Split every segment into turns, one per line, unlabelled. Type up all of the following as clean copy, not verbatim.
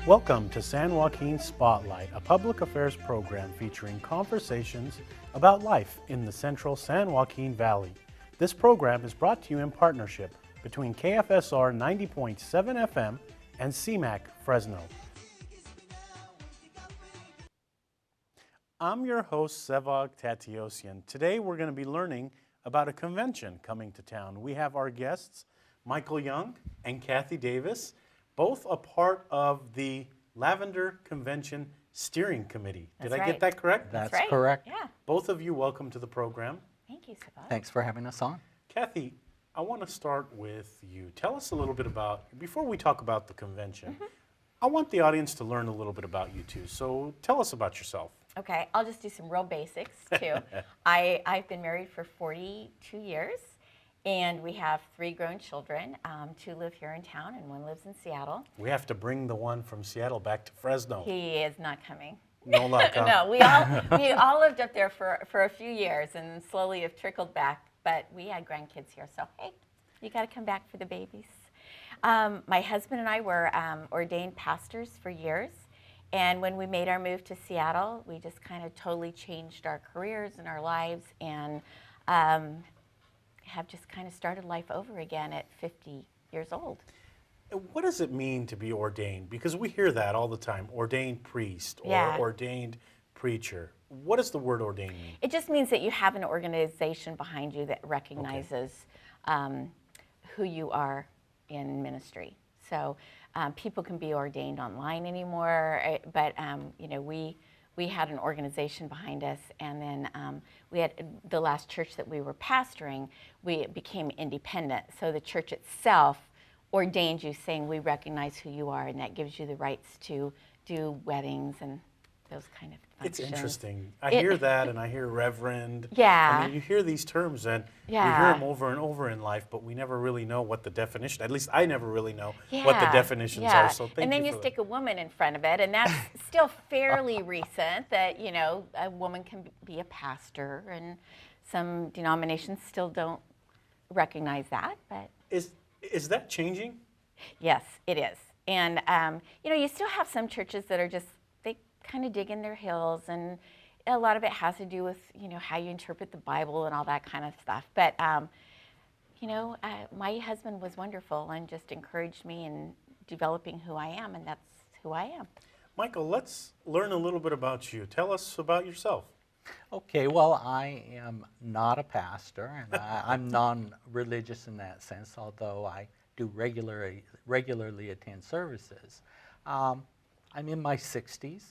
Welcome to San Joaquin Spotlight, a public affairs program featuring conversations about life in the central San Joaquin Valley. This program is brought to you in partnership between KFSR 90.7 FM and CMAC Fresno. I'm your host, Sevag Tateosian. Today we're going to be learning about a convention coming to town. We have our guests, Michael Young and Cathy Davis, both a part of the Lavender Convention Steering Committee. Did I get that correct?
That's right. Correct.
Yeah.
Both of you, welcome to the program.
Thank you, Sevag.
Thanks for having us on.
Cathy, I want to start with you. Tell us a little bit about, before we talk about the convention, I want the audience to learn a little bit about you too. So tell us about yourself.
Okay, I'll just do some real basics too. I've been married for 42 years, and we have 3 grown children. 2 live here in town, and 1 lives in Seattle.
We have to bring the one from Seattle back to Fresno.
He is not coming.
No luck, huh?
No, we all lived up there for a few years, and slowly have trickled back. But we had grandkids here, so hey, you got to come back for the babies. My husband and I were ordained pastors for years. And when we made our move to Seattle, we just kind of totally changed our careers and our lives, and have just kind of started life over again at 50 years old.
What does it mean to be ordained? Because we hear that all the time, ordained priest or ordained preacher. What does the word ordained mean?
It just means that you have an organization behind you that recognizes who you are in ministry. So people can be ordained online anymore, but you know, we had an organization behind us, and then we had the last church that we were pastoring, we became independent. So the church itself ordained you, saying we recognize who you are, and that gives you the rights to do weddings and those kind of functions.
It's interesting. I hear that, and I hear reverend.
Yeah.
I mean, you hear these terms, and we hear them over and over in life, but we never really know what the definition, at least I never really know what the definitions are. So thank
and then
you
you
for
stick a woman in front of it, and that's still fairly recent that, you know, a woman can be a pastor, and some denominations still don't recognize that. But
is that changing?
Yes, it is. And, you know, you still have some churches that are just, kind of dig in their heels, and a lot of it has to do with, you know, how you interpret the Bible and all that kind of stuff. But you know, my husband was wonderful and just encouraged me in developing who I am, and that's who I am.
Michael, let's learn a little bit about you. Tell us about yourself.
Okay, well, I am not a pastor, and I'm non-religious in that sense, although I do regularly attend services. I'm in my 60s.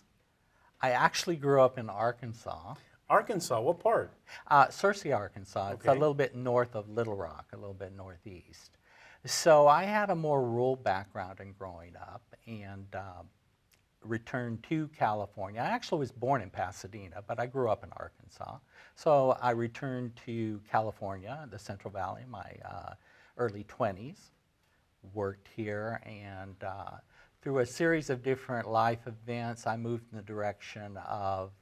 I actually grew up in Arkansas.
Arkansas, what part?
Searcy, Arkansas. It's a little bit north of Little Rock, a little bit northeast. So I had a more rural background in growing up, and returned to California. I actually was born in Pasadena, but I grew up in Arkansas. So I returned to California, the Central Valley, in my early 20s, worked here, and through a series of different life events, I moved in the direction of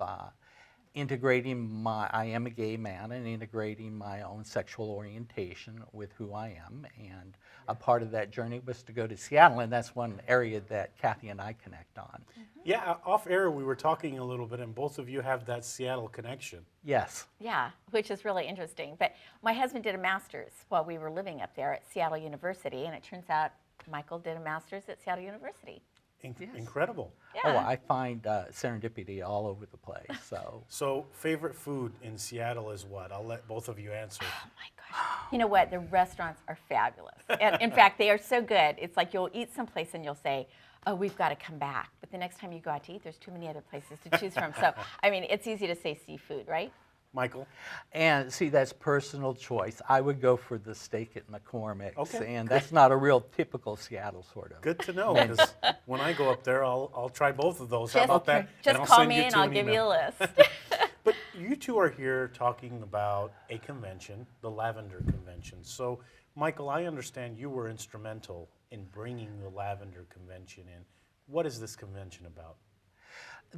integrating I am a gay man, and integrating my own sexual orientation with who I am. And a part of that journey was to go to Seattle, and that's one area that Cathy and I connect on.
Yeah, off air we were talking a little bit, and both of you have that Seattle connection.
Yes.
Yeah, which is really interesting. But my husband did a master's while we were living up there at Seattle University, and it turns out Michael did a master's at Seattle University.
Incredible.
Yeah.
Oh, I find serendipity all over the place.
So favorite food in Seattle is what? I'll let both of you answer.
Oh my gosh. You know what? The restaurants are fabulous. And in fact, they are so good. It's like you'll eat someplace and you'll say, oh, we've got to come back. But the next time you go out to eat, there's too many other places to choose from. So, I mean, it's easy to say seafood, right?
Michael?
And see, that's personal choice. I would go for the steak at McCormick's, and that's not a real typical Seattle sort of.
Good to know, because when I go up there, I'll try both of those. How about that?
Just call me and I'll give you a list.
But you two are here talking about a convention, the Lavender Convention. So, Michael, I understand you were instrumental in bringing the Lavender Convention in. What is this convention about?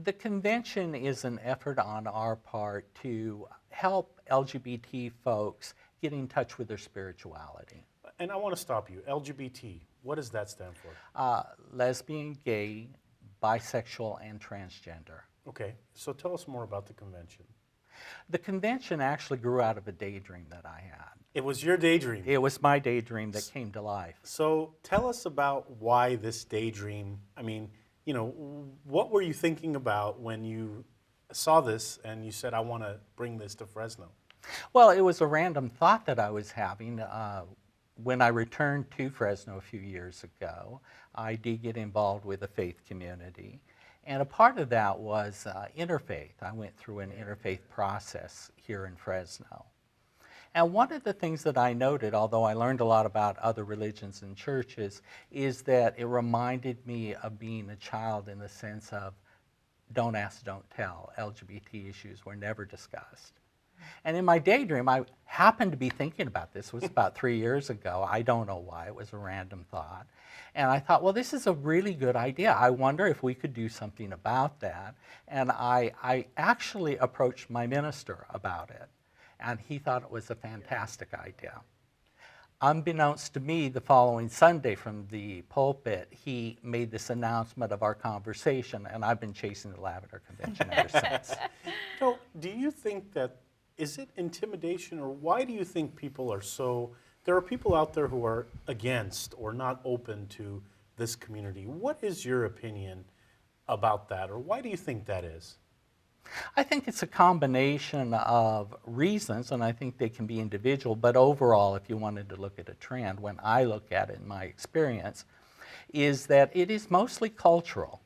The convention is an effort on our part to help LGBT folks get in touch with their spirituality.
And I want to stop you. LGBT, what does that stand for?
Lesbian, gay, bisexual, and transgender.
Okay, so tell us more about the convention.
The convention actually grew out of a daydream that I had.
It was your daydream.
It was my daydream that came to life.
So tell us about why this daydream. I mean, what were you thinking about when you saw this and you said, I want to bring this to Fresno?
Well, it was a random thought that I was having. When I returned to Fresno a few years ago, I did get involved with the faith community. And a part of that was interfaith. I went through an interfaith process here in Fresno. And one of the things that I noted, although I learned a lot about other religions and churches, is that it reminded me of being a child in the sense of don't ask, don't tell. LGBT issues were never discussed. And in my daydream, I happened to be thinking about this. It was about 3 years ago. I don't know why. It was a random thought. And I thought, well, this is a really good idea. I wonder if we could do something about that. And I actually approached my minister about it. And he thought it was a fantastic idea. Unbeknownst to me, the following Sunday from the pulpit, he made this announcement of our conversation, and I've been chasing the Lavender Convention ever since.
So do you think that, is it intimidation, or why do you think people are so, there are people out there who are against or not open to this community. What is your opinion about that, or why do you think that is?
I think it's a combination of reasons, and I think they can be individual, but overall, if you wanted to look at a trend, when I look at it in my experience, is that it is mostly cultural.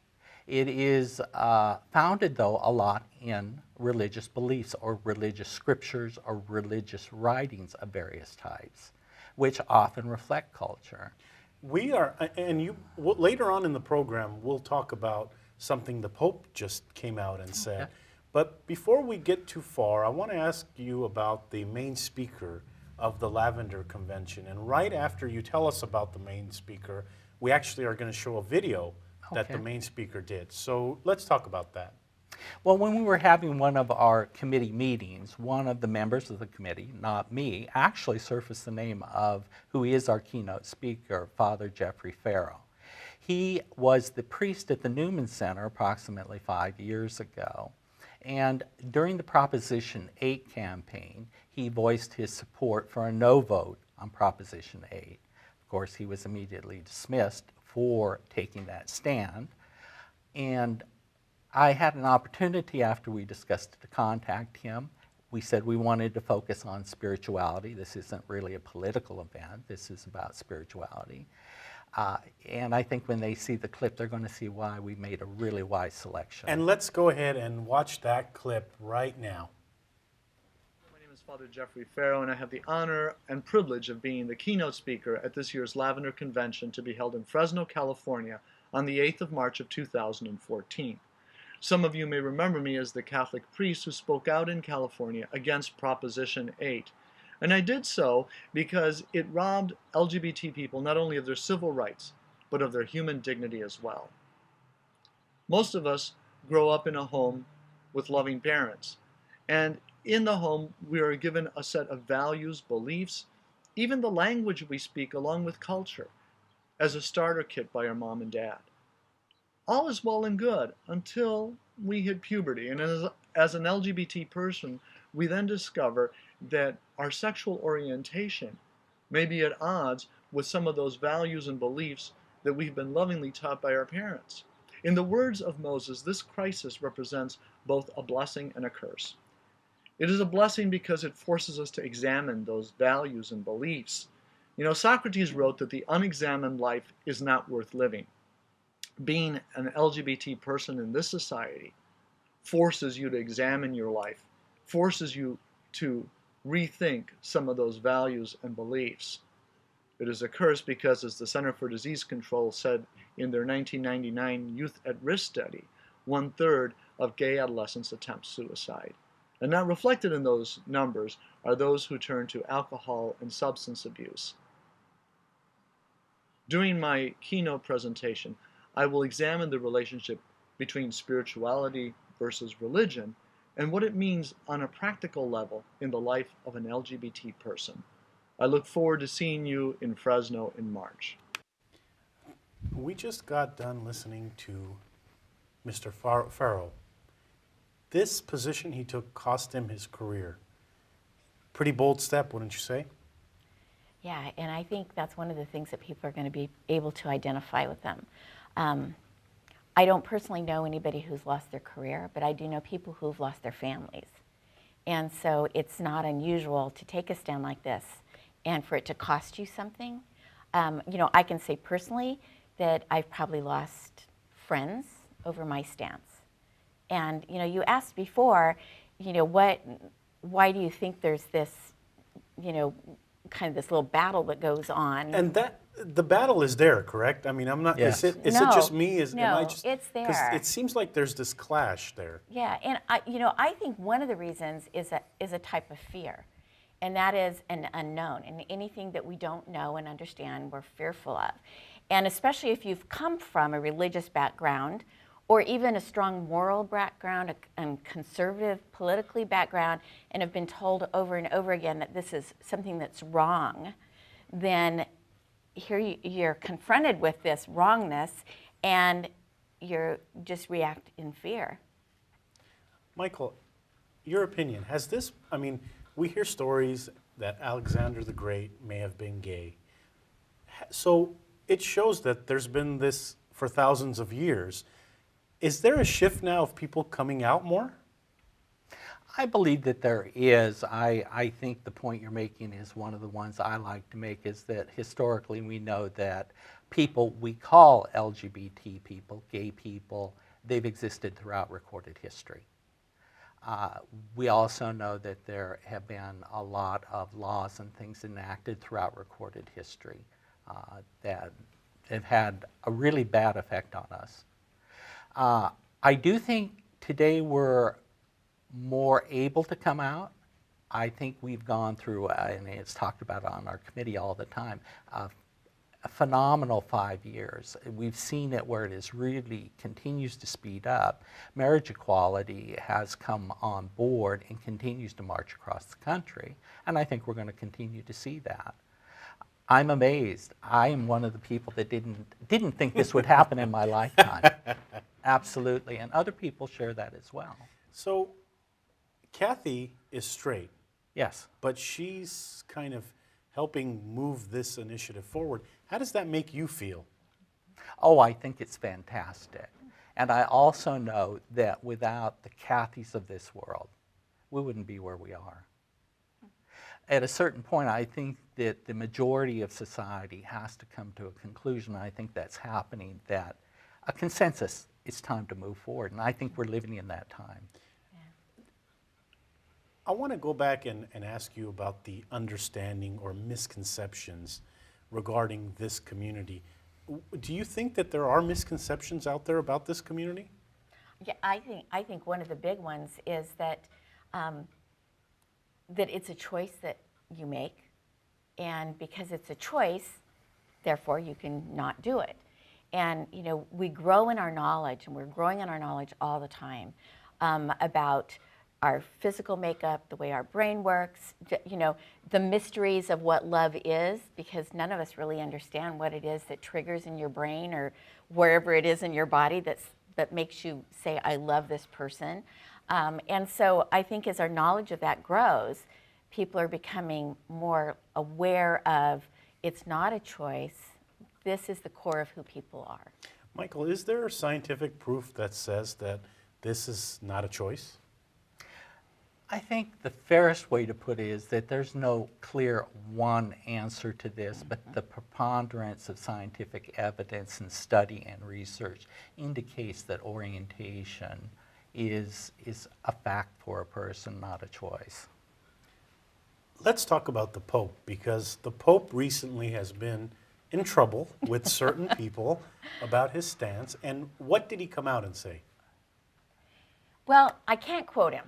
It is founded, though, a lot in religious beliefs or religious scriptures or religious writings of various types, which often reflect culture.
We are, and later on in the program, we'll talk about something the Pope just came out and said. Okay. But before we get too far, I want to ask you about the main speaker of the Lavender Convention. And right after you tell us about the main speaker, we actually are going to show a video that the main speaker did. So let's talk about that.
Well, when we were having one of our committee meetings, one of the members of the committee, not me, actually surfaced the name of who is our keynote speaker, Father Jeffrey Farrow. He was the priest at the Newman Center approximately 5 years ago. And during the Proposition 8 campaign, he voiced his support for a no vote on Proposition 8. Of course, he was immediately dismissed for taking that stand. And I had an opportunity after we discussed it to contact him. We said we wanted to focus on spirituality. This isn't really a political event. This is about spirituality. And I think when they see the clip, they're going to see why we made a really wise selection.
And let's go ahead and watch that clip right now.
My name is Father Jeffrey Farrow, and I have the honor and privilege of being the keynote speaker at this year's Lavender Convention to be held in Fresno, California on the 8th of March of 2014. Some of you may remember me as the Catholic priest who spoke out in California against Proposition 8. And I did so because it robbed LGBT people not only of their civil rights, but of their human dignity as well. Most of us grow up in a home with loving parents. And in the home, we are given a set of values, beliefs, even the language we speak along with culture, as a starter kit by our mom and dad. All is well and good until we hit puberty. And as an LGBT person, we then discover that our sexual orientation may be at odds with some of those values and beliefs that we've been lovingly taught by our parents. In the words of Moses, this crisis represents both a blessing and a curse. It is a blessing because it forces us to examine those values and beliefs. You know, Socrates wrote that the unexamined life is not worth living. Being an LGBT person in this society forces you to examine your life, forces you to rethink some of those values and beliefs. It is a curse because, as the Center for Disease Control said in their 1999 Youth at Risk study, 1/3 of gay adolescents attempt suicide. And not reflected in those numbers are those who turn to alcohol and substance abuse. During my keynote presentation, I will examine the relationship between spirituality versus religion and what it means on a practical level in the life of an LGBT person. I look forward to seeing you in Fresno in March.
We just got done listening to Mr. Farrow. This position he took cost him his career. Pretty bold step, wouldn't you say?
Yeah, and I think that's one of the things that people are going to be able to identify with them. I don't personally know anybody who's lost their career, but I do know people who've lost their families. And so it's not unusual to take a stand like this and for it to cost you something. You know, I can say personally that I've probably lost friends over my stance. And, you know, you asked before, you know, why do you think there's this, you know, kind of this little battle that goes on?
And the battle is there, correct? I mean, I'm not,
Yes.
is it
No,
just me? Am I
no,
just,
it's
because
there.
it seems like there's this clash there.
Yeah, and I think one of the reasons is a type of fear, and that is an unknown. And anything that we don't know and understand, we're fearful of. And especially if you've come from a religious background, or even a strong moral background, a conservative politically background, and have been told over and over again that this is something that's wrong, then here you're confronted with this wrongness, and you just react in fear.
Michael, your opinion, has this, I mean, we hear stories that Alexander the Great may have been gay. So it shows that there's been this for thousands of years. Is there a shift now of people coming out more?
I believe that there is. I think the point you're making is one of the ones I like to make, is that historically we know that people we call LGBT people, gay people, they've existed throughout recorded history. We also know that there have been a lot of laws and things enacted throughout recorded history that have had a really bad effect on us. I do think today we're more able to come out. I think we've gone through, and it's talked about on our committee all the time, a phenomenal 5 years. We've seen it where it is really continues to speed up. Marriage equality has come on board and continues to march across the country, and I think we're going to continue to see that. I'm amazed. I am one of the people that didn't think this would happen in my lifetime. Absolutely, and other people share that as well.
So Cathy is straight,
Yes.
but she's kind of helping move this initiative forward. How does that make you feel?
Oh, I think it's fantastic. And I also know that without the Cathys of this world, we wouldn't be where we are. At a certain point, I think that the majority of society has to come to a conclusion. I think that's happening, that a consensus, it's time to move forward. And I think we're living in that time.
I want to go back and ask you about the understanding or misconceptions regarding this community. Do you think that there are misconceptions out there about this community?
Yeah, I think one of the big ones is that that it's a choice that you make, and because it's a choice, therefore you can not do it. And you know, we grow in our knowledge, and we're growing in our knowledge all the time about our physical makeup, the way our brain works, you know, the mysteries of what love is, because none of us really understand what it is that triggers in your brain or wherever it is in your body that makes you say, I love this person. And so I think as our knowledge of that grows, people are becoming more aware of it's not a choice. This is the core of who people are.
Michael, is there scientific proof that says that this is not a choice?
I think the fairest way to put it is that there's no clear one answer to this, but the preponderance of scientific evidence and study and research indicates that orientation is a fact for a person, not a choice.
Let's talk about the Pope, because the Pope recently has been in trouble with certain people about his stance. And what did he come out and say?
Well, I can't quote him,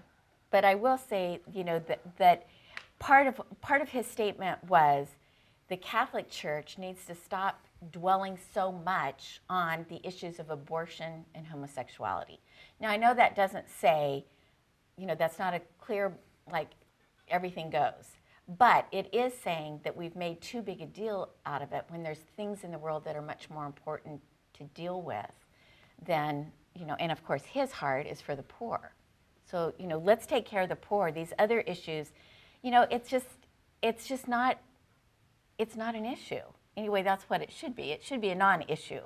but I will say, you know, that part of his statement was the Catholic Church needs to stop dwelling so much on the issues of abortion and homosexuality. Now, I know that doesn't say, you know, that's not a clear, like, everything goes. But it is saying that we've made too big a deal out of it when there's things in the world that are much more important to deal with than and of course his heart is for the poor. So, let's take care of the poor. These other issues, it's just not, it's not an issue. Anyway, that's what it should be. It should be a non-issue.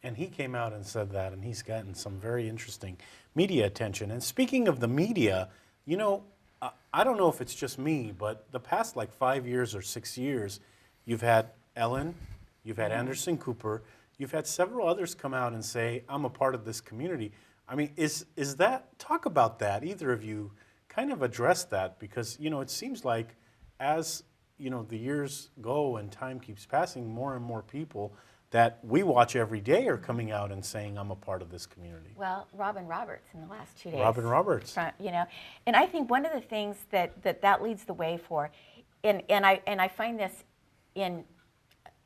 And he came out and said that, and he's gotten some very interesting media attention. And speaking of the media, I don't know if it's just me, but the past like 5 years or 6 years, you've had Ellen, you've had Anderson Cooper, you've had several others come out and say, I'm a part of this community. I mean, is that, talk about that, either of you kind of address that, because, it seems like as, the years go and time keeps passing, more and more people that we watch every day are coming out and saying, I'm a part of this community.
Well, Robin Roberts in the last 2 days.
Robin Roberts.
And I think one of the things that leads the way for, and I find this in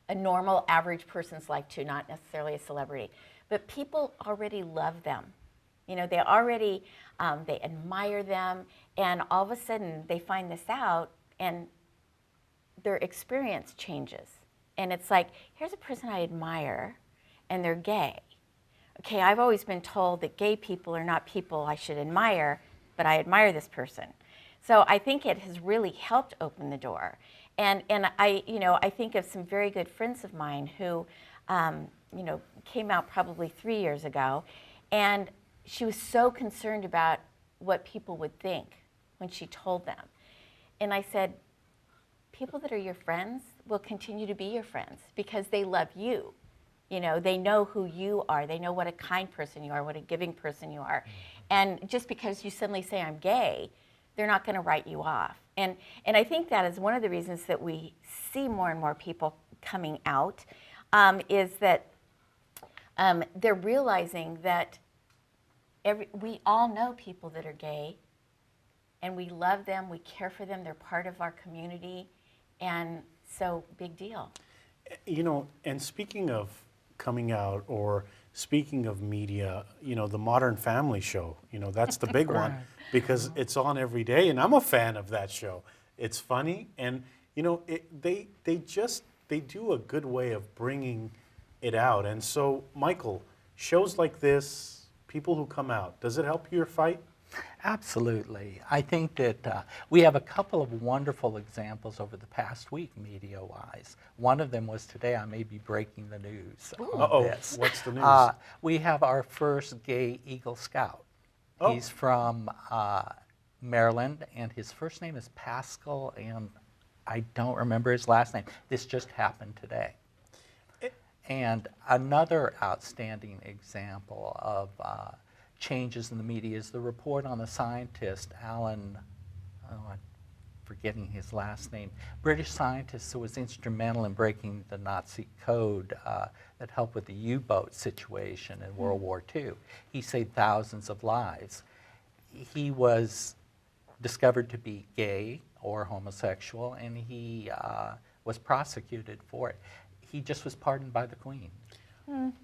a normal, average person's life too, not necessarily a celebrity, but people already love them. They already, they admire them, and all of a sudden they find this out, and their experience changes. And it's like, here's a person I admire, and they're gay. Okay, I've always been told that gay people are not people I should admire, but I admire this person. So I think it has really helped open the door. And I think of some very good friends of mine who, came out probably 3 years ago, and she was so concerned about what people would think when she told them. And I said, people that are your friends will continue to be your friends because they love you. They know who you are. They know what a kind person you are, what a giving person you are. And just because you suddenly say, I'm gay, they're not going to write you off. And I think that is one of the reasons that we see more and more people coming out, is that they're realizing that we all know people that are gay, and we love them, we care for them, they're part of our community, and so big deal.
And speaking of coming out, or speaking of media, the Modern Family show, that's the big one, because it's on every day, and I'm a fan of that show. It's funny, and they do a good way of bringing it out. And so, Michael, shows like this, people who come out, does it help your fight?
Absolutely. I think that we have a couple of wonderful examples over the past week, media-wise. One of them was today. I may be breaking the news on this.
What's the news?
We have our first gay Eagle Scout.
Oh.
He's from Maryland, and his first name is Pascal, and I don't remember his last name. This just happened today. And another outstanding example of changes in the media is the report on the scientist, Alan, I'm forgetting his last name, British scientist who was instrumental in breaking the Nazi code that helped with the U-boat situation in World War II. He saved thousands of lives. He was discovered to be gay or homosexual, and he was prosecuted for it. He just was pardoned by the Queen.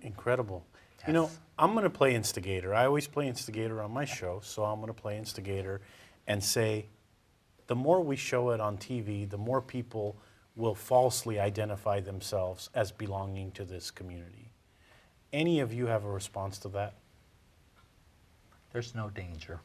Incredible.
Yes.
I'm going to play instigator. I always play instigator on my show, so I'm going to play instigator and say, the more we show it on TV, the more people will falsely identify themselves as belonging to this community. Any of you have a response to that?
There's no danger.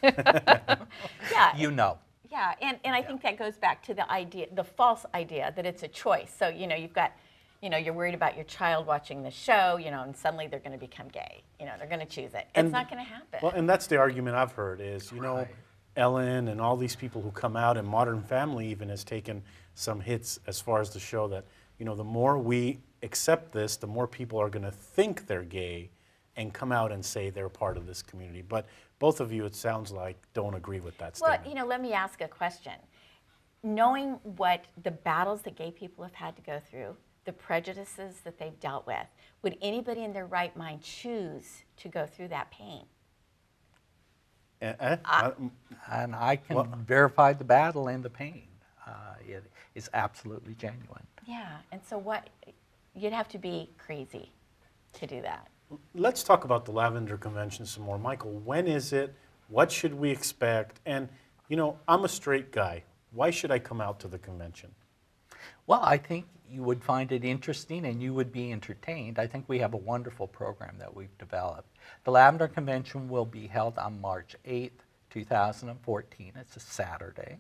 Yeah.
You know.
Yeah, and I think that goes back to the idea, the false idea that it's a choice. So, you've got, you're worried about your child watching the show, and suddenly they're going to become gay. They're going to choose it. It's not going to happen.
Well, and that's the argument I've heard is,
Right.
Ellen and all these people who come out, and Modern Family even has taken some hits as far as the show that, the more we accept this, the more people are going to think they're gay and come out and say they're part of this community. But both of you, it sounds like, don't agree with that statement.
Well, let me ask a question. Knowing what the battles that gay people have had to go through, the prejudices that they've dealt with, would anybody in their right mind choose to go through that pain?
And I can verify the battle and the pain. It is absolutely genuine.
Yeah, and so you'd have to be crazy to do that.
Let's talk about the Lavender Convention some more. Michael, when is it? What should we expect? And, I'm a straight guy. Why should I come out to the convention?
Well, I think you would find it interesting and you would be entertained. I think we have a wonderful program that we've developed. The Lavender Convention will be held on March 8th, 2014. It's a Saturday.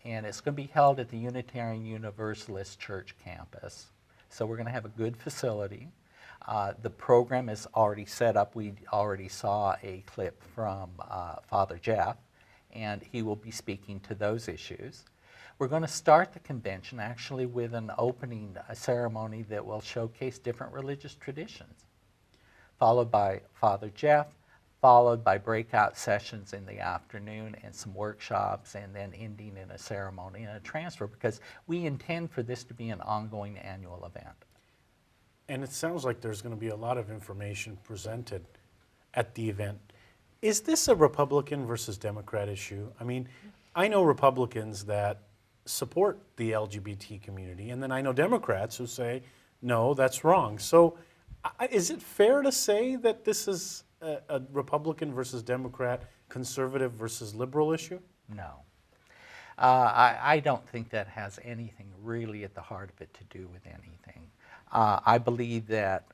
And it's going to be held at the Unitarian Universalist Church campus. So we're going to have a good facility. The program is already set up. We already saw a clip from Father Jeff, and he will be speaking to those issues. We're going to start the convention actually with an opening ceremony that will showcase different religious traditions, followed by Father Jeff, followed by breakout sessions in the afternoon and some workshops, and then ending in a ceremony and a transfer, because we intend for this to be an ongoing annual event.
And it sounds like there's going to be a lot of information presented at the event. Is this a Republican versus Democrat issue? I mean, I know Republicans that support the LGBT community, and then I know Democrats who say, no, that's wrong. So is it fair to say that this is a Republican versus Democrat, conservative versus liberal issue?
No. I don't think that has anything really at the heart of it to do with anything. I believe that,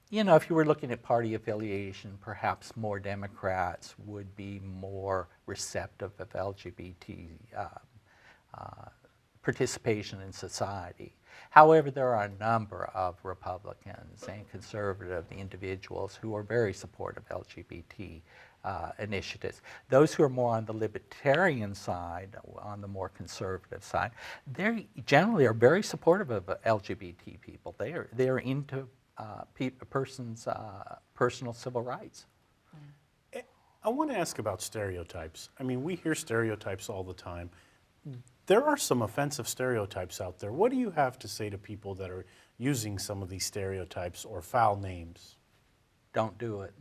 you know, if you were looking at party affiliation, perhaps more Democrats would be more receptive of LGBT participation in society. However, there are a number of Republicans and conservative individuals who are very supportive of LGBT initiatives. Those who are more on the libertarian side, on the more conservative side, they generally are very supportive of LGBT people. They are into a person's personal civil rights.
I want to ask about stereotypes. I mean, we hear stereotypes all the time. There are some offensive stereotypes out there. What do you have to say to people that are using some of these stereotypes or foul names?
Don't do it.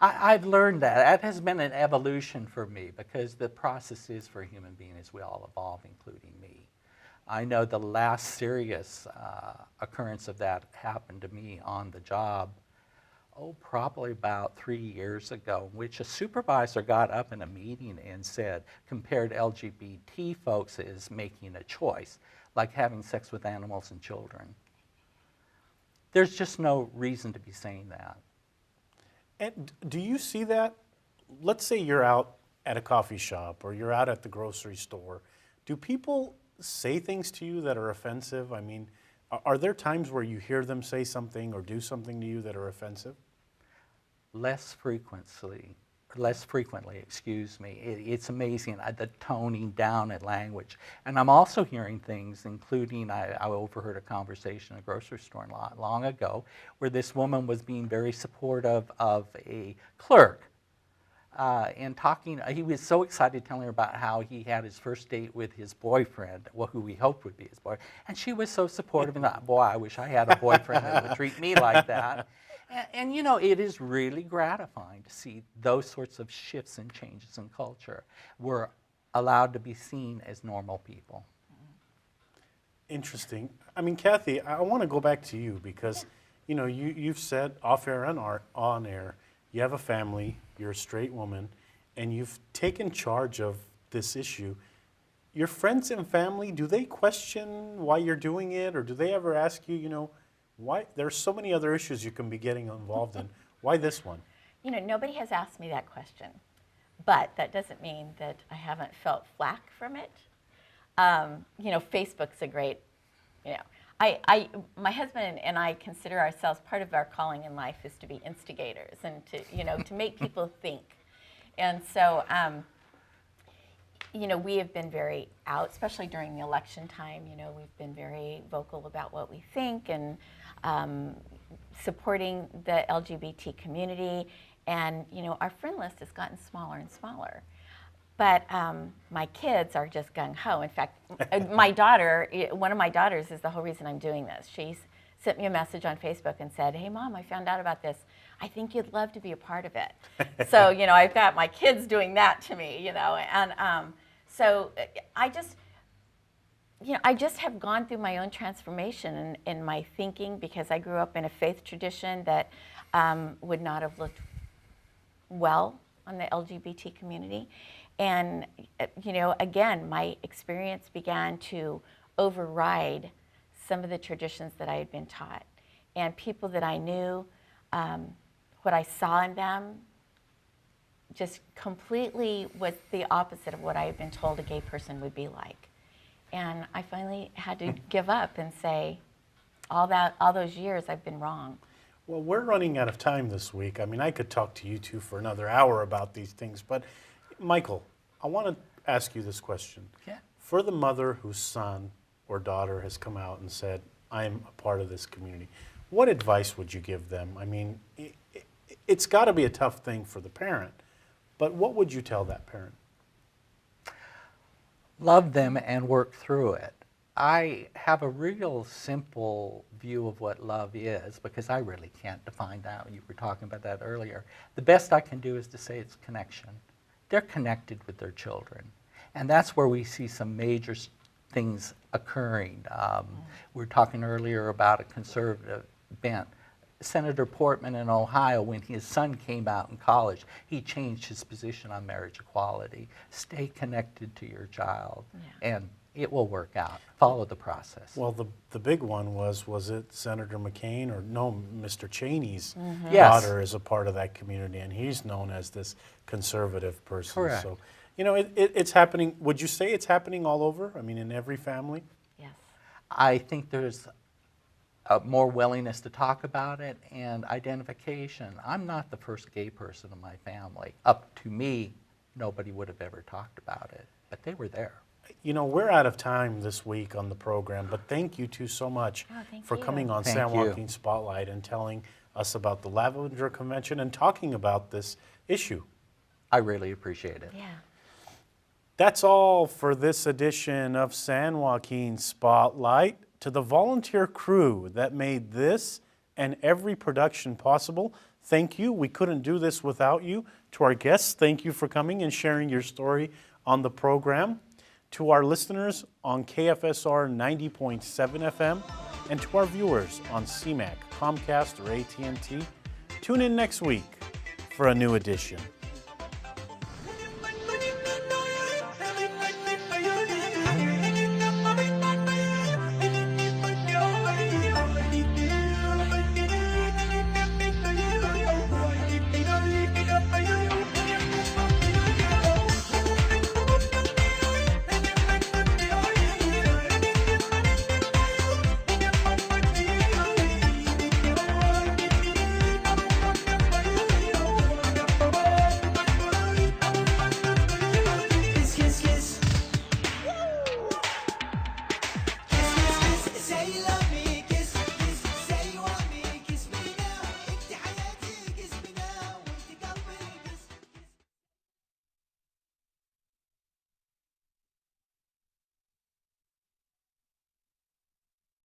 I've learned that. That has been an evolution for me, because the process is for human beings. We all evolve, including me. I know the last serious occurrence of that happened to me on the job, probably about 3 years ago, in which a supervisor got up in a meeting and said, compared LGBT folks as making a choice, like having sex with animals and children. There's just no reason to be saying that.
And do you see that? Let's say you're out at a coffee shop or you're out at the grocery store. Do people say things to you that are offensive? I mean, are there times where you hear them say something or do something to you that are offensive?
Less frequently, excuse me. It's amazing, the toning down in language. And I'm also hearing things, including, I overheard a conversation in a grocery store not long ago, where this woman was being very supportive of a clerk. And talking, he was so excited telling her about how he had his first date with his boyfriend, well, who we hoped would be his boyfriend. And she was so supportive, and thought, boy, I wish I had a boyfriend that would treat me like that. And you know, it is really gratifying to see those sorts of shifts and changes in culture. We're allowed to be seen as normal people.
Interesting. I mean, Cathy, I want to go back to you because, you know, you've said off air and on air, you have a family, you're a straight woman, and you've taken charge of this issue. Your friends and family, do they question why you're doing it, or do they ever ask you, you know, why? There's so many other issues you can be getting involved in. Why this one?
You know, nobody has asked me that question, but that doesn't mean that I haven't felt flack from it. You know, Facebook's a great, you know, my husband and I consider ourselves, part of our calling in life is to be instigators and to, you know, to make people think. And so, you know, we have been very out, especially during the election time. You know, we've been very vocal about what we think and supporting the LGBT community. And, you know, our friend list has gotten smaller and smaller. But my kids are just gung-ho. In fact, my daughter, one of my daughters is the whole reason I'm doing this. She's sent me a message on Facebook and said, hey, Mom, I found out about this. I think you'd love to be a part of it. So, you know, I've got my kids doing that to me, you know. And so I just, you know, I just have gone through my own transformation in my thinking, because I grew up in a faith tradition that would not have looked well on the LGBT community. And, you know, again, my experience began to override some of the traditions that I had been taught. And people that I knew, what I saw in them just completely was the opposite of what I had been told a gay person would be like. And I finally had to give up and say, all those years I've been wrong.
Well, we're running out of time this week. I mean, I could talk to you two for another hour about these things, but Michael, I want to ask you this question.
Yeah.
For the mother whose son or daughter has come out and said, I'm a part of this community, what advice would you give them? I mean, it's got to be a tough thing for the parent, but what would you tell that parent?
Love them and work through it. I have a real simple view of what love is because I really can't define that. You were talking about that earlier. The best I can do is to say it's connection. They're connected with their children. And that's where we see some major things occurring. We were talking earlier about a conservative bent. Senator Portman in Ohio, when his son came out in college, he changed his position on marriage equality. Stay connected to your child, and it will work out. Follow the process.
Well, the big one was it Senator McCain or no, Mr. Cheney's
Yes.
daughter is a part of that community, and he's known as this conservative person.
Correct.
So, you know, it's happening. Would you say it's happening all over? I mean, in every family?
Yes.
I think there's a more willingness to talk about it and identification. I'm not the first gay person in my family. Up to me, nobody would have ever talked about it, but they were there.
You know, we're out of time this week on the program, but thank you two so much for coming on
Thank
San
you.
Joaquin Spotlight and telling us about the Lavender Convention and talking about this issue.
I really appreciate it.
Yeah.
That's all for this edition of San Joaquin Spotlight. To the volunteer crew that made this and every production possible, thank you. We couldn't do this without you. To our guests, thank you for coming and sharing your story on the program. To our listeners on KFSR 90.7 FM, and to our viewers on CMAC, Comcast, or AT&T, tune in next week for a new edition.